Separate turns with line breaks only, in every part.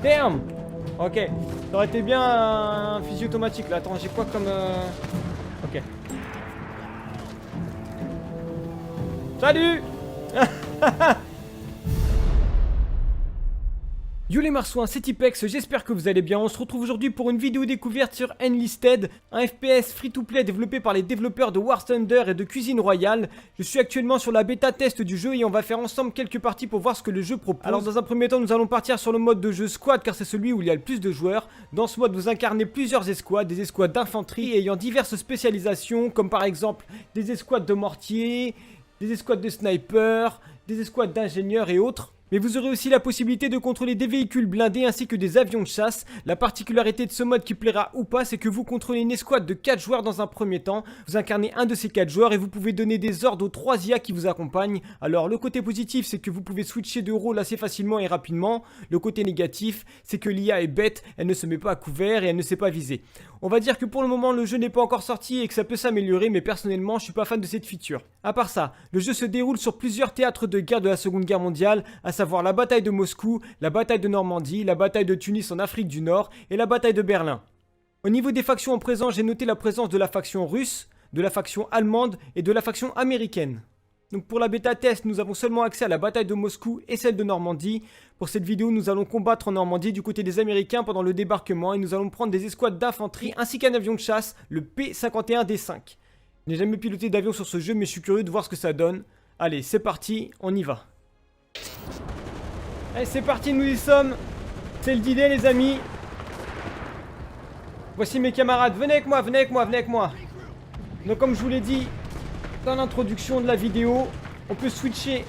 Damn. Ok. Ça aurait été bien un fusil automatique là. Attends, j'ai quoi comme... Ok. Salut. Yo les marsouins, c'est Tipex, j'espère que vous allez bien. On se retrouve aujourd'hui pour une vidéo découverte sur Enlisted, un FPS free-to-play développé par les développeurs de War Thunder et de Cuisine Royale. Je suis actuellement sur la bêta test du jeu et on va faire ensemble quelques parties pour voir ce que le jeu propose. Alors dans un premier temps, nous allons partir sur le mode de jeu squad car c'est celui où il y a le plus de joueurs. Dans ce mode, vous incarnez plusieurs escouades, des escouades d'infanterie ayant diverses spécialisations comme par exemple des escouades de mortiers, des escouades de snipers, des escouades d'ingénieurs et autres. Mais vous aurez aussi la possibilité de contrôler des véhicules blindés ainsi que des avions de chasse. La particularité de ce mode qui plaira ou pas, c'est que vous contrôlez une escouade de 4 joueurs dans un premier temps. Vous incarnez un de ces 4 joueurs et vous pouvez donner des ordres aux 3 IA qui vous accompagnent. Alors le côté positif, c'est que vous pouvez switcher de rôle assez facilement et rapidement. Le côté négatif, c'est que l'IA est bête, elle ne se met pas à couvert et elle ne sait pas viser. On va dire que pour le moment le jeu n'est pas encore sorti et que ça peut s'améliorer, mais personnellement je suis pas fan de cette feature. À part ça, le jeu se déroule sur plusieurs théâtres de guerre de la Seconde Guerre mondiale, à savoir la bataille de Moscou, la bataille de Normandie, la bataille de Tunis en Afrique du Nord et la bataille de Berlin. Au niveau des factions en présent, j'ai noté la présence de la faction russe, de la faction allemande et de la faction américaine. Donc pour la bêta test, nous avons seulement accès à la bataille de Moscou et celle de Normandie. Pour cette vidéo, nous allons combattre en Normandie du côté des Américains pendant le débarquement et nous allons prendre des escouades d'infanterie ainsi qu'un avion de chasse, le P-51D5. Je n'ai jamais piloté d'avion sur ce jeu mais je suis curieux de voir ce que ça donne. Allez, c'est parti, on y va. Allez, c'est parti, nous y sommes. C'est le D-Day les amis. Voici mes camarades, venez avec moi, venez avec moi, venez avec moi. Donc comme je vous l'ai dit dans l'introduction de la vidéo, on peut switcher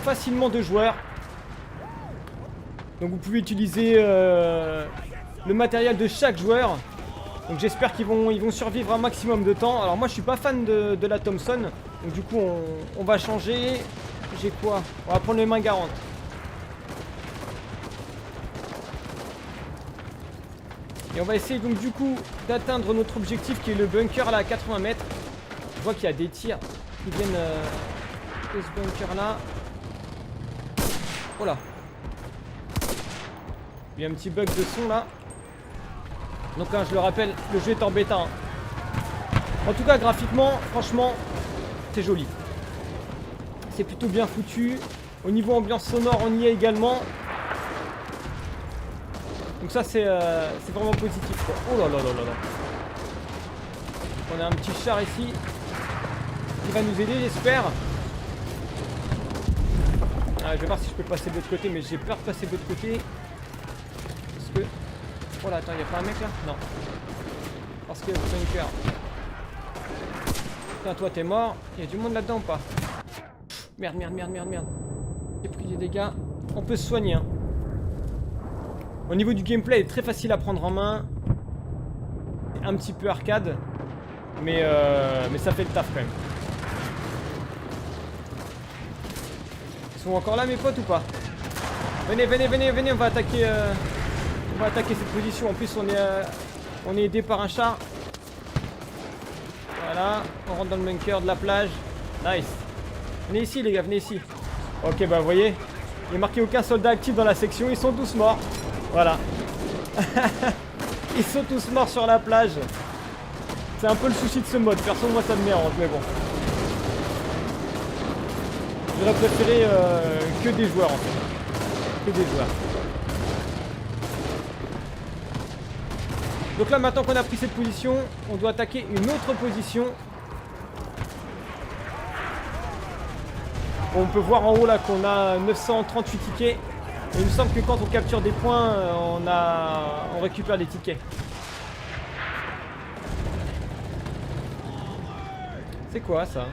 facilement de joueurs. Donc vous pouvez utiliser le matériel de chaque joueur. Donc j'espère qu'ils vont survivre un maximum de temps. Alors moi je suis pas fan de la Thompson. Donc du coup on va changer. J'ai quoi? On va prendre les mains garantes. Et on va essayer donc du coup d'atteindre notre objectif qui est le bunker là à 80 mètres. Je vois qu'il y a des tirs qui viennent de ce bunker là. Oh là. Il y a un petit bug de son là. Donc hein, je le rappelle, le jeu est en bêta. Hein. En tout cas graphiquement, franchement, c'est joli. C'est plutôt bien foutu. Au niveau ambiance sonore, on y est également. Donc ça c'est vraiment positif quoi. Oh là là là là là. On a un petit char ici qui va nous aider j'espère. Ah, je vais voir si je peux passer de l'autre côté mais j'ai peur de passer de l'autre côté. Parce que... Oh là attends, il n'y a pas un mec là? Non. Parce que le bunker. Putain toi t'es mort. Il y a du monde là-dedans ou pas? Merde merde merde merde merde. J'ai pris des dégâts. On peut se soigner hein. Au niveau du gameplay, il est très facile à prendre en main. Un petit peu arcade. Mais ça fait le taf quand même. Ils sont encore là mes potes ou pas? Venez, venez, venez, venez, on va attaquer cette position. En plus on est aidé par un char. Voilà, on rentre dans le bunker de la plage. Nice. Venez ici les gars, venez ici. Ok bah vous voyez, il n'y a marqué aucun soldat actif dans la section, ils sont tous morts. Voilà. Ils sont tous morts sur la plage. C'est un peu le souci de ce mode. Perso, moi ça me dérange, mais bon. J'aurais préféré que des joueurs en fait. Que des joueurs. Donc là, maintenant qu'on a pris cette position, on doit attaquer une autre position. On peut voir en haut là qu'on a 938 tickets. Et il me semble que quand on capture des points, on récupère des tickets. C'est quoi ça?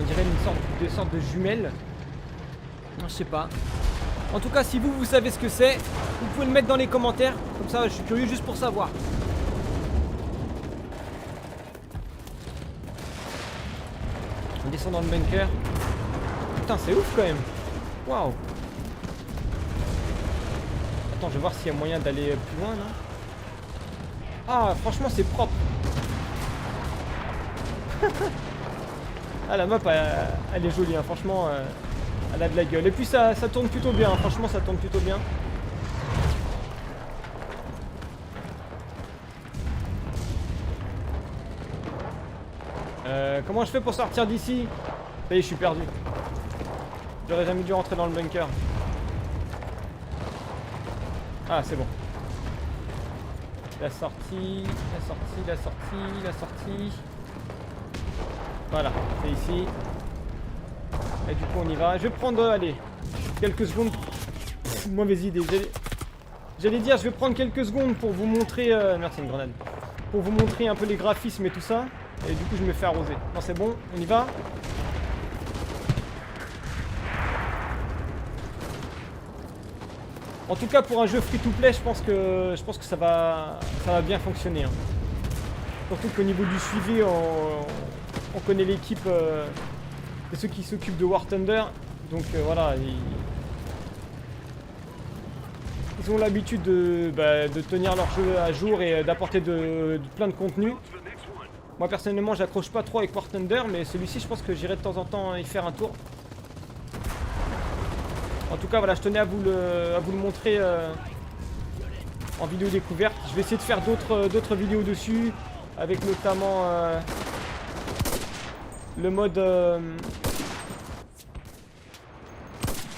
On dirait une sorte de jumelle. Non, je sais pas. En tout cas, si vous savez ce que c'est, vous pouvez le mettre dans les commentaires. Comme ça, je suis curieux juste pour savoir. On descend dans le bunker. Putain, c'est ouf quand même. Waouh. Attends, je vais voir s'il y a moyen d'aller plus loin là. Ah, franchement, c'est propre. Ah, la map, elle est jolie, hein. Franchement, Elle a de la gueule. Et puis ça tourne plutôt bien, franchement ça tourne plutôt bien. Comment je fais pour sortir d'ici? Ça y est, je suis perdu. J'aurais jamais dû rentrer dans le bunker. Ah, c'est bon. La sortie, la sortie, la sortie, la sortie. Voilà, c'est ici. Et du coup, on y va. Je vais prendre, allez, quelques secondes. Mauvaise idée. J'allais dire, je vais prendre quelques secondes pour vous montrer... merci, une grenade. Pour vous montrer un peu les graphismes et tout ça. Et du coup, je me fais arroser. Non, c'est bon, on y va. En tout cas, pour un jeu free-to-play, je pense que ça va bien fonctionner. Hein. Surtout qu'au niveau du suivi, on connaît l'équipe de ceux qui s'occupent de War Thunder. Donc voilà, ils ont l'habitude de tenir leur jeu à jour et d'apporter plein de contenu. Moi personnellement, j'accroche pas trop avec War Thunder, mais celui-ci, je pense que j'irai de temps en temps y faire un tour. En tout cas, voilà, je tenais à vous le montrer en vidéo découverte. Je vais essayer de faire d'autres vidéos dessus, avec notamment le mode...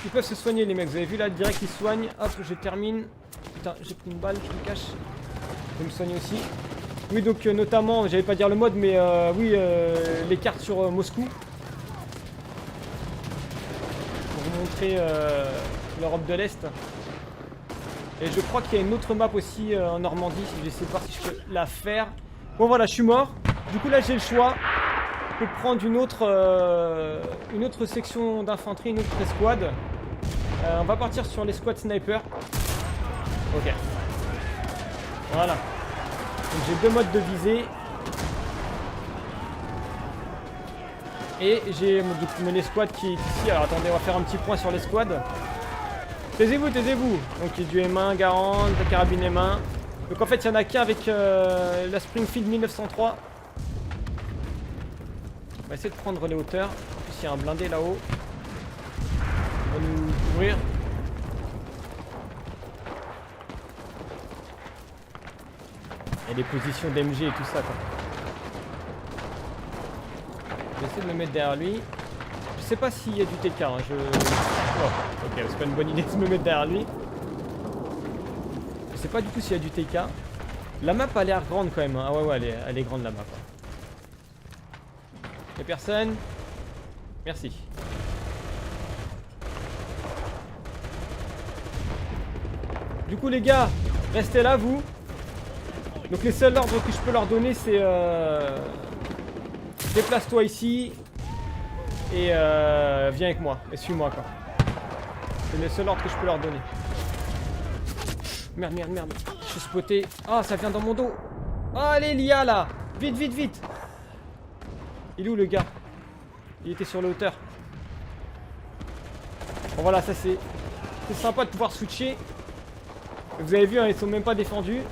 Ils peuvent se soigner, les mecs. Vous avez vu là, direct, ils se soignent. Hop, je termine. Putain, j'ai pris une balle, je me cache. Je vais me soigner aussi. Oui, donc notamment, j'allais pas dire le mode, mais oui, les cartes sur Moscou. Montrer l'Europe de l'Est. Et je crois qu'il y a une autre map aussi en Normandie. Je vais essayer de voir si je peux la faire. Bon voilà, je suis mort. Du coup là j'ai le choix. Je peux prendre une autre section d'infanterie, une autre escouade. On va partir sur l'escouade sniper. Ok. Voilà. Donc j'ai deux modes de visée. Et j'ai mon escouade qui est ici. Alors attendez, on va faire un petit point sur l'escouade. Taisez-vous, taisez-vous. Donc il y a du M1, Garand, la carabine M1. Donc en fait, il n'y en a qu'un avec la Springfield 1903. On va essayer de prendre les hauteurs. En plus, il y a un blindé là-haut. On va nous couvrir. Il y a des positions d'MG et tout ça, quoi. Je vais essayer de me mettre derrière lui. Je sais pas s'il y a du TK. Hein. Oh, ok, c'est pas une bonne idée de me mettre derrière lui. Je sais pas du tout s'il y a du TK. La map a l'air grande quand même. Hein. Ah ouais, elle est grande la map. Y'a personne. Merci. Du coup les gars, restez là vous. Donc les seuls ordres que je peux leur donner c'est... Déplace-toi ici et viens avec moi et suis-moi quoi. C'est le seul ordre que je peux leur donner. Merde, merde, merde. Je suis spoté. Ah, ça vient dans mon dos. Oh, allez, l'IA là. Vite, vite, vite. Il est où le gars? Il était sur la hauteur. Bon voilà, ça c'est sympa de pouvoir switcher. Vous avez vu, hein, ils sont même pas défendus.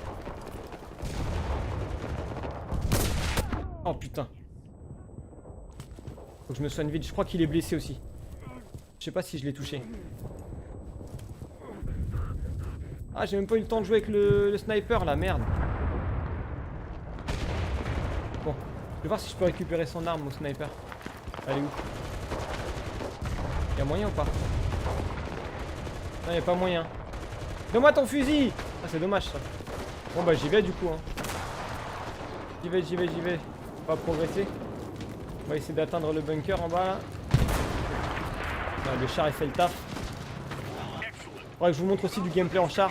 Oh putain. Faut que je me soigne vite, je crois qu'il est blessé aussi. Je sais pas si je l'ai touché. Ah, j'ai même pas eu le temps de jouer avec le sniper là, merde. Bon, je vais voir si je peux récupérer son arme au sniper. Elle est où? Y'a moyen ou pas? Non, y'a pas moyen. Donne-moi ton fusil! Ah, c'est dommage ça. Bon bah j'y vais du coup hein. J'y vais, j'y vais, j'y vais. On va progresser. On va essayer d'atteindre le bunker en bas là. Ah, le char il fait le taf. Faudrait que je vous montre aussi du gameplay en char.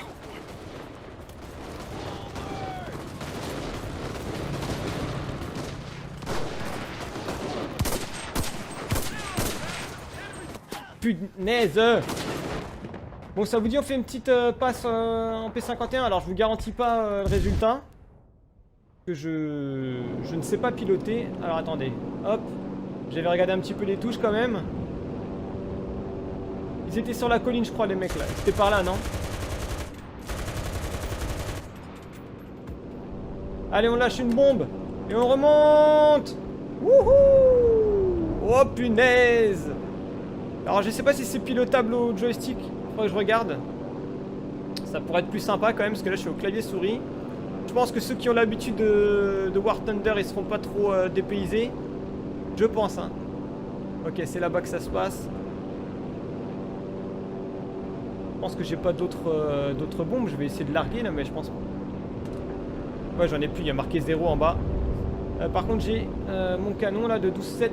Punaise! Bon, ça vous dit on fait une petite passe en P51. Alors je vous garantis pas le résultat. Que je ne sais pas piloter. Alors attendez, hop. J'avais regardé un petit peu les touches quand même. Ils étaient sur la colline je crois les mecs là. C'était par là non? Allez on lâche une bombe. Et on remonte. Wouhou. Oh punaise. Alors je sais pas si c'est pilotable au joystick. Faudrait que je regarde. Ça pourrait être plus sympa quand même parce que là je suis au clavier souris. Je pense que ceux qui ont l'habitude de War Thunder ils seront pas trop dépaysés. Je pense hein. Ok, c'est là-bas que ça se passe. Je pense que j'ai pas d'autres bombes. Je vais essayer de larguer là, mais je pense pas. Ouais, j'en ai plus. Il y a marqué 0 en bas. Par contre, j'ai mon canon là de 12,7.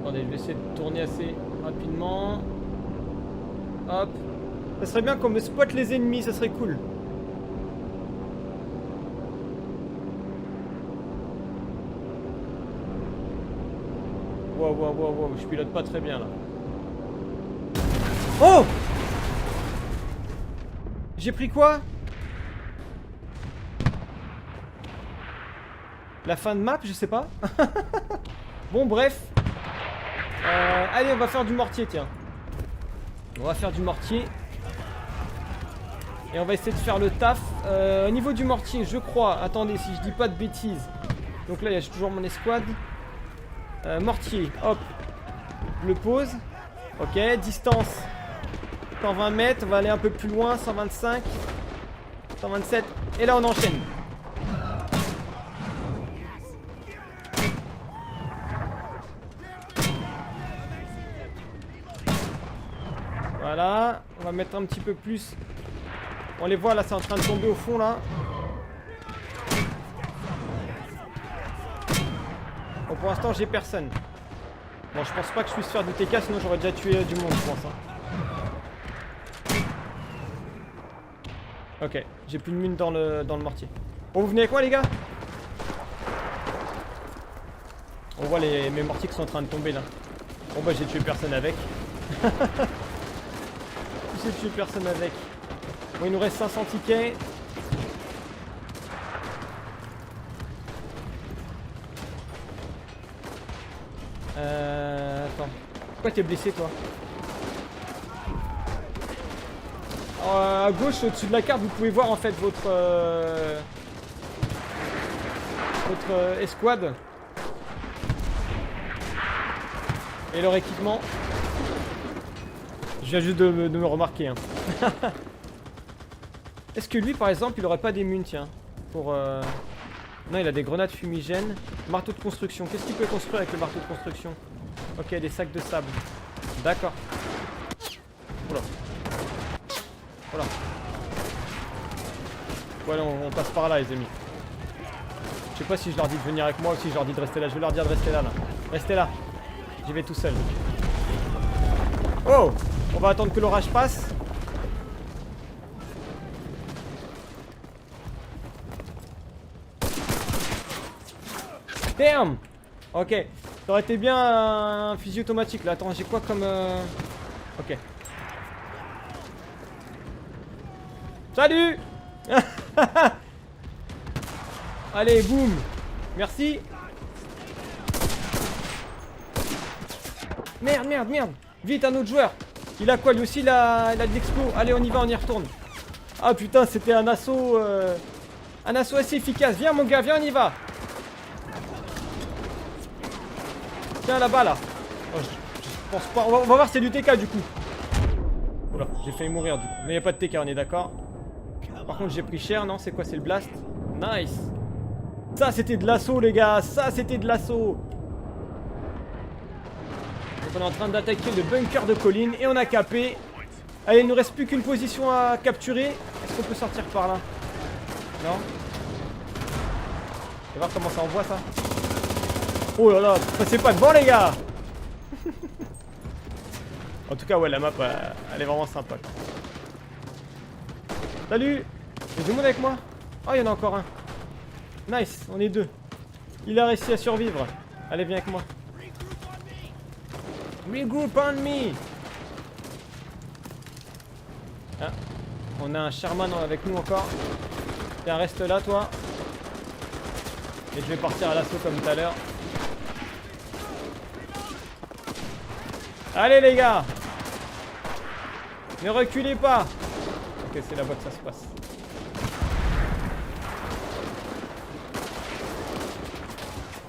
Attendez, je vais essayer de tourner assez rapidement. Hop. Ça serait bien qu'on me spotte les ennemis, ça serait cool. Wow, je pilote pas très bien là. Oh! J'ai pris quoi? La fin de map, je sais pas. Bon, bref. Allez, on va faire du mortier, tiens. On va faire du mortier. Et on va essayer de faire le taf. Au niveau du mortier, je crois. Attendez, si je dis pas de bêtises. Donc là, il y a toujours mon escouade. Mortier, hop. Je le pose. Ok, distance 120 mètres. On va aller un peu plus loin. 125. 127. Et là, on enchaîne. Voilà. On va mettre un petit peu plus. On les voit là, c'est en train de tomber au fond là. Bon, pour l'instant, j'ai personne. Bon, je pense pas que je puisse faire du TK, sinon j'aurais déjà tué du monde, je pense. Hein. Ok, j'ai plus de mine dans le mortier. Bon, vous venez avec moi, les gars? On voit mes mortiers qui sont en train de tomber là. Bon, bah, j'ai tué personne avec. J'ai tué personne avec. Bon, il nous reste 500 tickets. Attends. Pourquoi t'es blessé, toi? À gauche, au-dessus de la carte, vous pouvez voir en fait votre escouade. Et leur équipement. Je viens juste de me remarquer. Hein. Est-ce que lui, par exemple, il aurait pas des munes, tiens, pour... Non, il a des grenades fumigènes. Marteau de construction. Qu'est-ce qu'il peut construire avec le marteau de construction? Ok, des sacs de sable. D'accord. Oula. Voilà. Voilà, on passe par là, les amis. Je sais pas si je leur dis de venir avec moi ou si je leur dis de rester là. Je vais leur dire de rester là, là. Restez là. J'y vais tout seul. Oh! On va attendre que l'orage passe. Damn! Ok. Ça aurait été bien un fusil automatique là. Attends, j'ai quoi comme... Ok. Salut! Allez, boum! Merci! Merde, merde, merde! Vite, un autre joueur! Il a quoi? Lui aussi, il a de l'explo. Allez, on y va, on y retourne. Ah putain, c'était un assaut... Un assaut assez efficace. Viens, mon gars, viens, on y va! Tiens, là-bas, là. Oh, je pense pas. On va voir si c'est du TK, du coup. Oula, j'ai failli mourir, du coup. Mais il n'y a pas de TK, on est d'accord. Par contre, j'ai pris cher, non? C'est quoi? C'est le blast? Nice! Ça, c'était de l'assaut, les gars! Ça, c'était de l'assaut! Donc, on est en train d'attaquer le bunker de colline et on a capé. Allez, il nous reste plus qu'une position à capturer. Est-ce qu'on peut sortir par là? Non? On va voir comment ça envoie, ça. Oh là là, passez pas devant, les gars! En tout cas, ouais, la map, elle est vraiment sympa. Salut! Il y a du monde avec moi? Oh, il y en a encore un. Nice, on est deux. Il a réussi à survivre. Allez, viens avec moi. Regroup on me! Ah, on a un Sherman avec nous encore. Tiens, reste là, toi. Et je vais partir à l'assaut comme tout à l'heure. Allez, les gars! Ne reculez pas! Ok, c'est là-bas que ça se passe.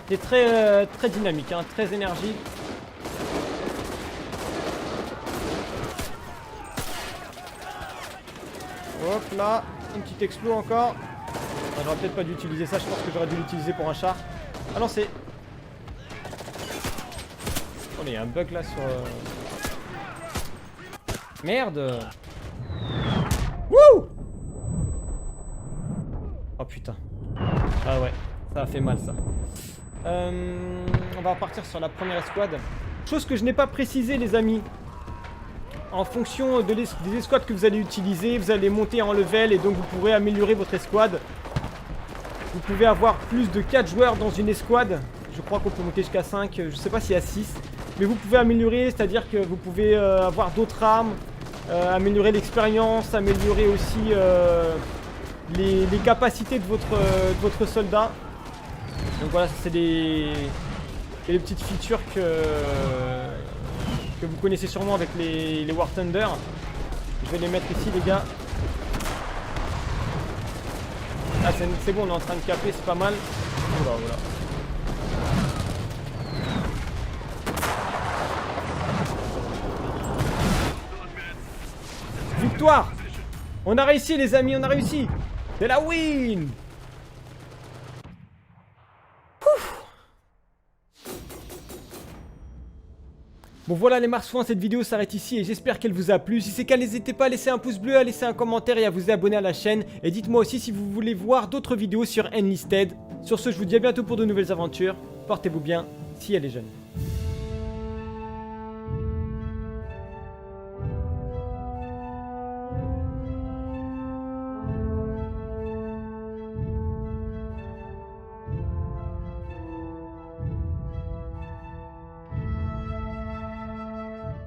C'est très dynamique, hein, très énergique. Hop là, une petite explo encore. J'aurais peut-être pas dû utiliser ça, je pense que j'aurais dû l'utiliser pour un char. Ah non, c'est... Oh, il y a un bug là sur... Merde. Wouh. Oh putain. Ah ouais, ça a fait mal ça. On va repartir sur la première escouade. Chose que je n'ai pas précisé les amis. En fonction des escouades que vous allez utiliser, vous allez monter en level et donc vous pourrez améliorer votre escouade. Vous pouvez avoir plus de 4 joueurs dans une escouade. Je crois qu'on peut monter jusqu'à 5, je sais pas s'il y a 6. Mais vous pouvez améliorer, c'est-à-dire que vous pouvez avoir d'autres armes, améliorer l'expérience, améliorer aussi les capacités de votre soldat. Donc voilà, c'est des petites features que vous connaissez sûrement avec les War Thunder. Je vais les mettre ici les gars. Ah c'est bon, on est en train de caper, c'est pas mal. Voilà, voilà. Victoire! On a réussi les amis, on a réussi! C'est la win! Bon voilà les marsouins, cette vidéo s'arrête ici et j'espère qu'elle vous a plu. Si c'est le cas, n'hésitez pas à laisser un pouce bleu, à laisser un commentaire et à vous abonner à la chaîne. Et dites-moi aussi si vous voulez voir d'autres vidéos sur Enlisted. Sur ce, je vous dis à bientôt pour de nouvelles aventures. Portez-vous bien, si elle est jeune.